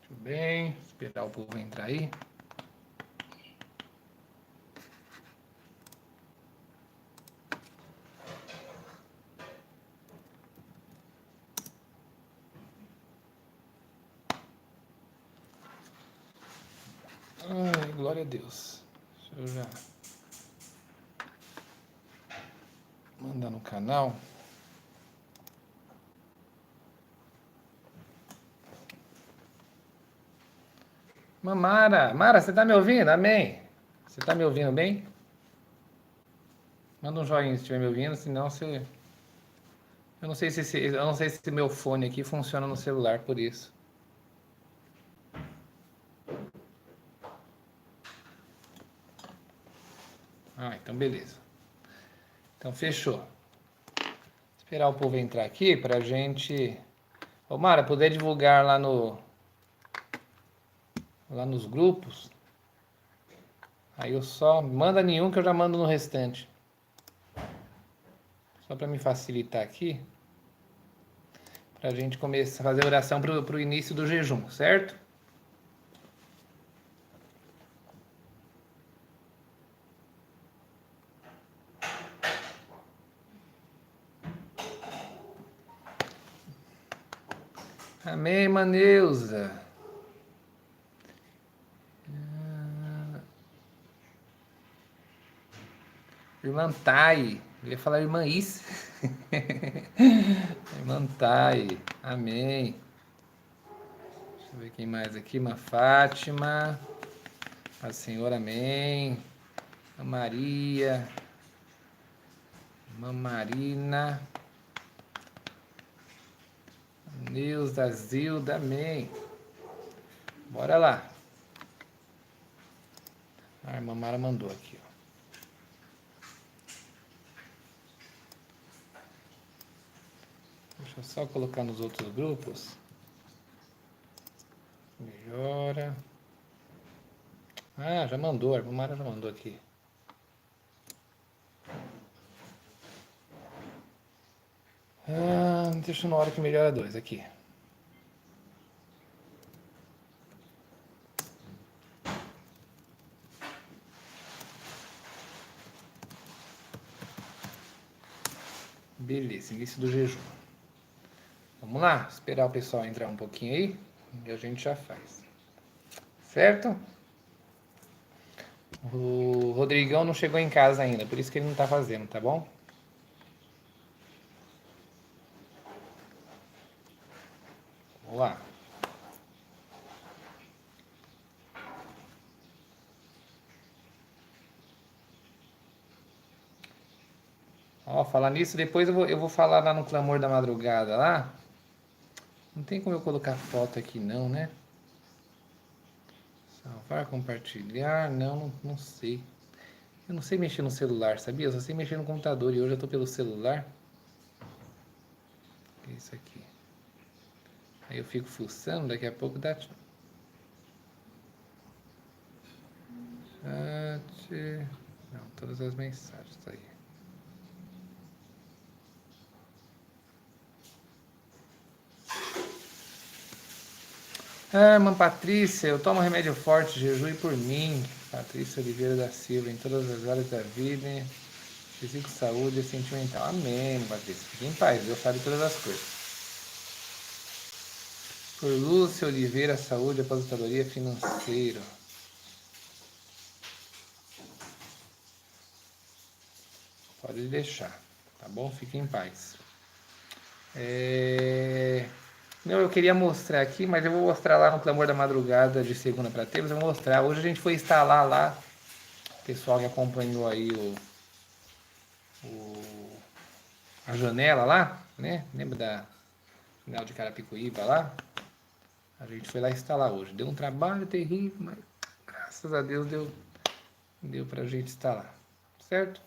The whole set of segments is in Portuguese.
Tudo bem, esperar o povo entrar aí. Ai, glória a Deus. Deixa eu já mandar no canal. Mamara, Mara, você tá me ouvindo? Amém. Você tá me ouvindo bem? Manda um joinha se estiver me ouvindo, senão você. Eu não sei se meu fone aqui funciona no celular, por isso. Ah, então beleza. Então fechou. Esperar o povo entrar aqui pra gente. Ô Mara, poder divulgar lá nos grupos. Aí eu só manda nenhum que eu já mando no restante. Só para me facilitar aqui, para a gente começar a fazer a oração para o início do jejum, certo? Amém, Maneusa. Irmã Thay. Eu ia falar irmã Is. Irmã Thay. Amém. Deixa eu ver quem mais aqui. Irmã Fátima. A Senhora, amém. Irmã Maria. Irmã Marina. Neuza, Zilda, amém. Bora lá. A irmã Mara mandou aqui, ó. Deixa eu só colocar nos outros grupos. Melhora. Ah, já mandou, a irmã Mara já mandou aqui. Ah, deixa na hora que melhora 2 aqui. Beleza, início do jejum. Vamos lá, esperar o pessoal entrar um pouquinho aí e a gente já faz. Certo? O Rodrigão não chegou em casa ainda, por isso que ele não tá fazendo, tá bom? Vamos lá. Ó, falar nisso, depois eu vou falar lá no Clamor da Madrugada lá. Não tem como eu colocar foto aqui não, né? Salvar, compartilhar, não sei. Eu não sei mexer no celular, sabia? Eu só sei mexer no computador e hoje eu tô pelo celular. Que é isso aqui. Aí eu fico fuçando, daqui a pouco dá. Chat. Não, todas as mensagens, tá aí. Ah, irmã Patrícia, eu tomo remédio forte, jejue por mim. Patrícia Oliveira da Silva, em todas as áreas da vida, físico, saúde e sentimental. Amém, Patrícia. Fique em paz, Deus sabe todas as coisas. Por Lúcia Oliveira, saúde, aposentadoria financeira. Pode deixar, tá bom? Fique em paz. Não, eu queria mostrar aqui, mas eu vou mostrar lá no Clamor da Madrugada de segunda para terça. Eu vou mostrar. Hoje a gente foi instalar lá, o pessoal que acompanhou aí a janela lá, né? Lembra da janela de Carapicuíba lá? A gente foi lá instalar hoje. Deu um trabalho terrível, mas graças a Deus deu pra gente instalar. Certo?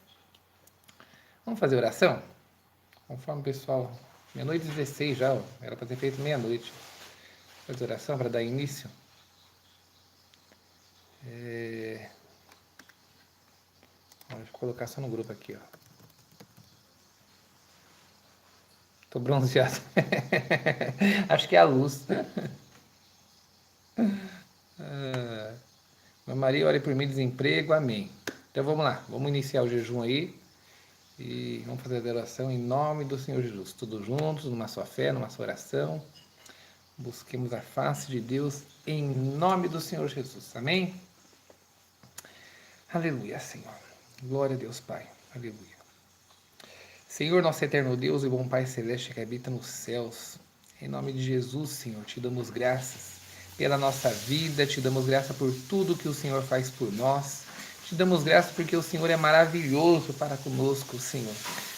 Vamos fazer oração? Conforme o pessoal. Meia-noite 16 já, ó. Era para ter feito meia-noite. Fazer oração para dar início. Deixa eu colocar só no grupo aqui, ó. Tô bronzeado. Acho que é a luz. Maria, ore por mim, desemprego, amém. Então vamos lá, vamos iniciar o jejum aí e vamos fazer a adoração em nome do Senhor Jesus. Todos juntos, numa só fé, numa só oração. Busquemos a face de Deus em nome do Senhor Jesus. Amém? Aleluia, Senhor. Glória a Deus, Pai. Aleluia. Senhor, nosso eterno Deus e bom Pai Celeste que habita nos céus, em nome de Jesus, Senhor, te damos graças pela nossa vida, te damos graça por tudo que o Senhor faz por nós, te damos graça porque o Senhor é maravilhoso para conosco, Senhor.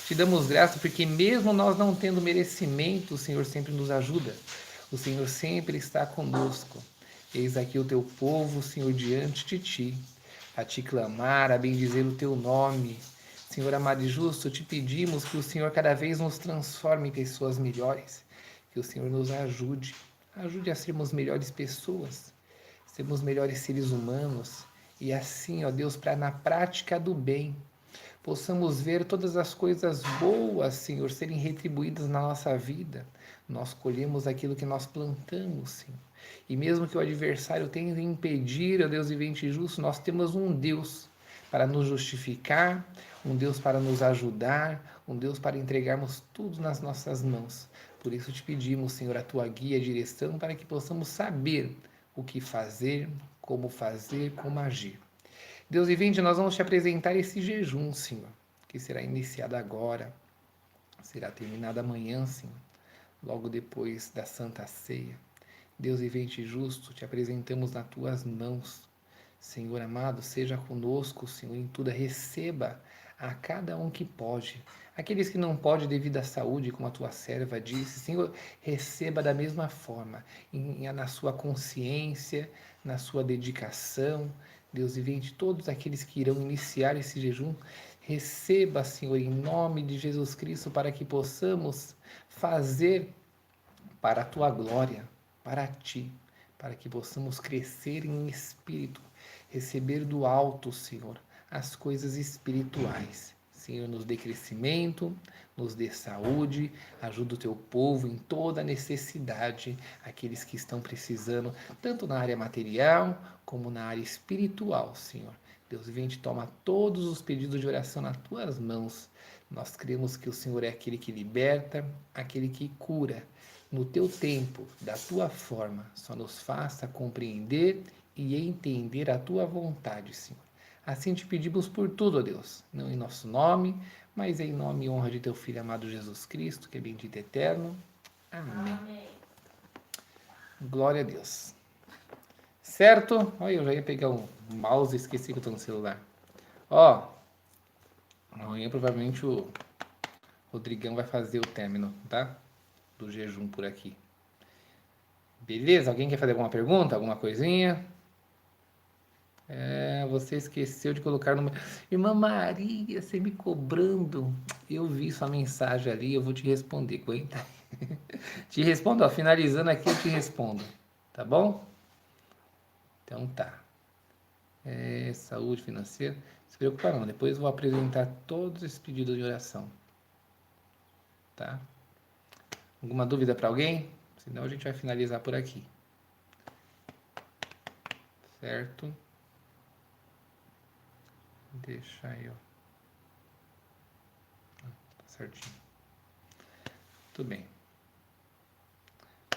Te damos graça porque mesmo nós não tendo merecimento, o Senhor sempre nos ajuda. O Senhor sempre está conosco. Eis aqui o teu povo, Senhor, diante de ti, a te clamar, a bendizer o teu nome. Senhor amado e justo, te pedimos que o Senhor cada vez nos transforme em pessoas melhores, que o Senhor nos ajude a sermos melhores pessoas, sermos melhores seres humanos, e assim, ó Deus, para na prática do bem, possamos ver todas as coisas boas, Senhor, serem retribuídas na nossa vida. Nós colhemos aquilo que nós plantamos, Senhor. E mesmo que o adversário tente impedir, ó Deus vivente e justo, nós temos um Deus para nos justificar, um Deus para nos ajudar, um Deus para entregarmos tudo nas nossas mãos. Por isso te pedimos, Senhor, a tua guia, a direção, para que possamos saber o que fazer, como agir. Deus vivente, nós vamos te apresentar esse jejum, Senhor, que será iniciado agora, será terminado amanhã, Senhor, logo depois da Santa Ceia. Deus vivente e justo, te apresentamos nas tuas mãos. Senhor amado, seja conosco, Senhor, em tudo. Receba a cada um que pode. Aqueles que não podem devido à saúde, como a tua serva disse, Senhor, receba da mesma forma, na sua consciência, na sua dedicação. Deus vivente, todos aqueles que irão iniciar esse jejum, receba, Senhor, em nome de Jesus Cristo, para que possamos fazer para a tua glória, para ti, para que possamos crescer em espírito, receber do alto, Senhor, as coisas espirituais. Senhor, nos dê crescimento, nos dê saúde, ajuda o teu povo em toda necessidade, aqueles que estão precisando, tanto na área material como na área espiritual, Senhor. Deus vem, toma todos os pedidos de oração nas tuas mãos. Nós cremos que o Senhor é aquele que liberta, aquele que cura. No teu tempo, da tua forma, só nos faça compreender e entender a tua vontade, Senhor. Assim te pedimos por tudo, ó Deus, não em nosso nome, mas em nome e honra de teu Filho amado Jesus Cristo, que é bendito e eterno. Amém. Amém. Glória a Deus. Certo? Olha, eu já ia pegar o mouse e esqueci que eu estou no celular. Ó, amanhã provavelmente o Rodrigão vai fazer o término, tá? Do jejum por aqui. Beleza? Alguém quer fazer alguma pergunta? Alguma coisinha? Você esqueceu de colocar no... Irmã Maria, você me cobrando. Eu vi sua mensagem ali, eu vou te responder. Aguenta. Te respondo, ó, finalizando aqui eu te respondo. Tá bom? Então tá. Saúde financeira. Se preocupa não, depois eu vou apresentar todos esses pedidos de oração. Tá? Alguma dúvida para alguém? Senão a gente vai finalizar por aqui. Certo? Deixa eu. Tá certinho. Tudo bem.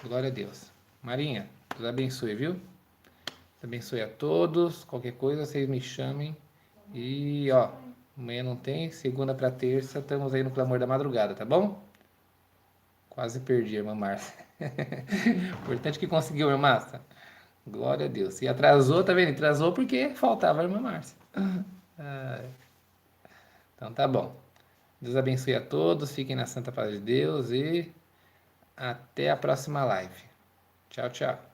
Glória a Deus. Marinha, Deus abençoe, viu? Deus abençoe a todos. Qualquer coisa, vocês me chamem. E, ó, amanhã não tem. Segunda para terça, estamos aí no clamor da madrugada, tá bom? Quase perdi, irmã Márcia. Importante que conseguiu, irmã Márcia. Glória a Deus. E atrasou, tá vendo? Atrasou porque faltava a irmã Márcia. Então tá bom. Deus abençoe a todos. Fiquem na santa paz de Deus e até a próxima live. Tchau, tchau.